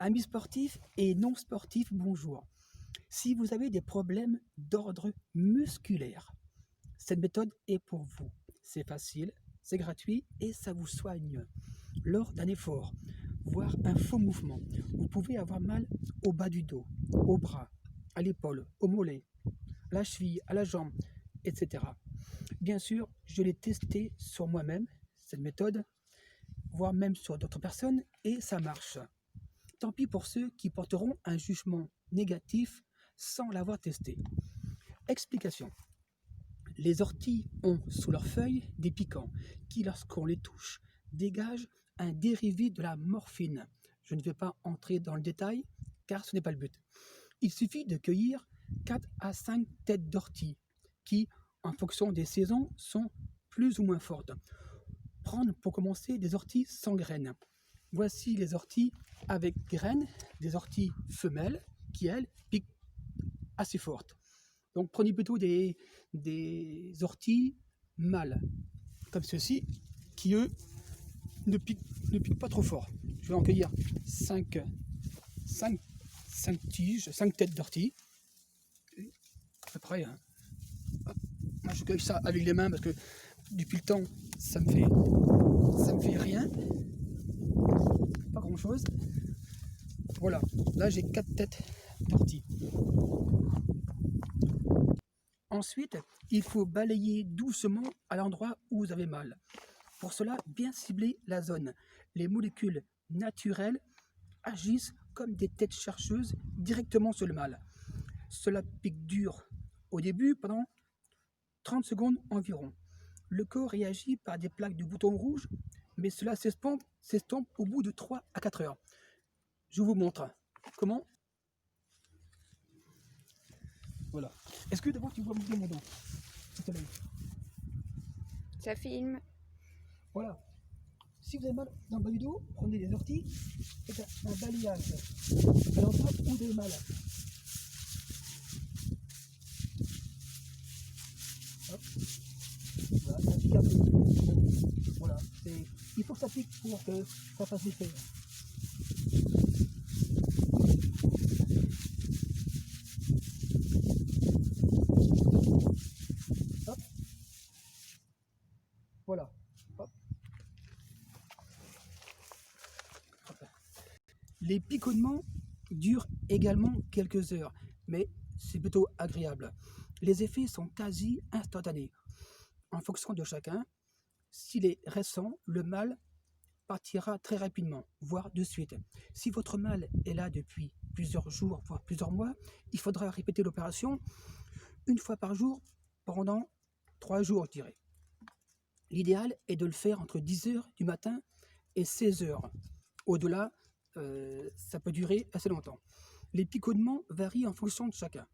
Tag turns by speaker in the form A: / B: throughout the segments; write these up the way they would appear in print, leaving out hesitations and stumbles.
A: Amis sportifs et non sportifs, bonjour. Si vous avez des problèmes d'ordre musculaire, cette méthode est pour vous. C'est facile, c'est gratuit et ça vous soigne. Lors d'un effort, voire un faux mouvement, vous pouvez avoir mal au bas du dos, au bras, à l'épaule, au mollet, à la cheville, à la jambe, etc. Bien sûr, je l'ai testé sur moi-même, cette méthode, voire même sur d'autres personnes, et ça marche. Tant pis pour ceux qui porteront un jugement négatif sans l'avoir testé. Explication. Les orties ont sous leurs feuilles des piquants qui, lorsqu'on les touche, dégagent un dérivé de la morphine. Je ne vais pas entrer dans le détail car ce n'est pas le but. Il suffit de cueillir 4 à 5 têtes d'ortie qui, en fonction des saisons, sont plus ou moins fortes. Prendre pour commencer des orties sans graines. Voici les orties avec graines, des orties femelles qui, elles, piquent assez fortes. Donc prenez plutôt des orties mâles, comme ceux-ci, qui, eux, ne piquent pas trop fort. Je vais en cueillir 5 tiges, 5 têtes d'ortie. À peu près, hein. Moi, je cueille ça avec les mains parce que depuis le temps, ça me fait rien. Pas grand chose. Voilà, là j'ai 4 têtes d'ortie. Ensuite, il faut balayer doucement à l'endroit où vous avez mal. Pour cela, bien cibler la zone. Les molécules naturelles agissent comme des têtes chercheuses directement sur le mal. Cela pique dur au début pendant 30 secondes environ. Le corps réagit par des plaques de boutons rouges, mais cela s'estompe au bout de 3 à 4 heures. Je vous montre comment. Voilà. Est-ce que d'abord tu vois mon dos?
B: Ça filme.
A: Voilà. Si vous avez mal dans le bas du dos, prenez des orties, faites un balayage à l'endroit où vous avez mal. Hop. Voilà, ça pique un peu. Voilà. Il faut que ça pique pour que ça fasse l'effet. Hop. Voilà. Hop. Les picotements durent également quelques heures, mais c'est plutôt agréable. Les effets sont quasi instantanés. En fonction de chacun, s'il est récent, le mal partira très rapidement, voire de suite. Si votre mal est là depuis plusieurs jours, voire plusieurs mois, il faudra répéter l'opération une fois par jour pendant 3 jours, je dirais. L'idéal est de le faire entre 10 h du matin et 16 h. Au-delà, ça peut durer assez longtemps. Les picotements varient en fonction de chacun.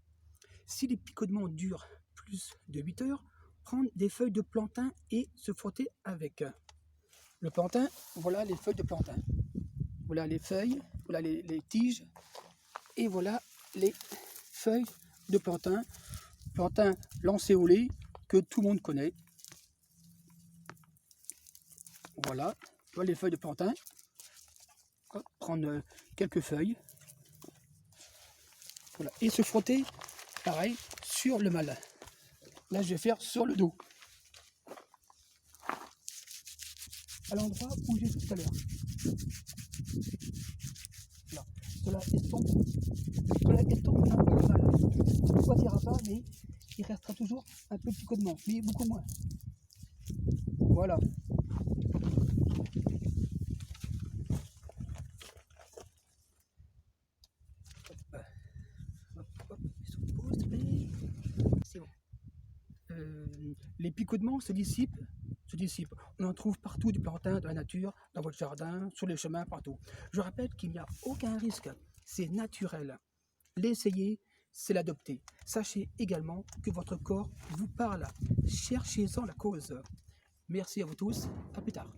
A: Si les picotements durent plus de 8 heures, prendre des feuilles de plantain et se frotter avec. Le plantain, voilà les feuilles de plantain. Voilà les feuilles, voilà les tiges, et voilà les feuilles de plantain. Plantain lancéolé, que tout le monde connaît. Voilà, voilà les feuilles de plantain. Prendre quelques feuilles. Voilà. Et se frotter, pareil, sur le mal. Là, je vais faire sur le dos. À l'endroit où j'ai tout à l'heure. Voilà. Cela estompe un peu le mal. Il ne partira pas, mais il restera toujours un peu de picotement, mais beaucoup moins. Voilà. C'est bon. Les picotements se dissipent. On en trouve partout du plantain dans la nature, dans votre jardin, sur les chemins, partout. Je rappelle qu'il n'y a aucun risque, c'est naturel. L'essayer, c'est l'adopter. Sachez également que votre corps vous parle. Cherchez-en la cause. Merci à vous tous, à plus tard.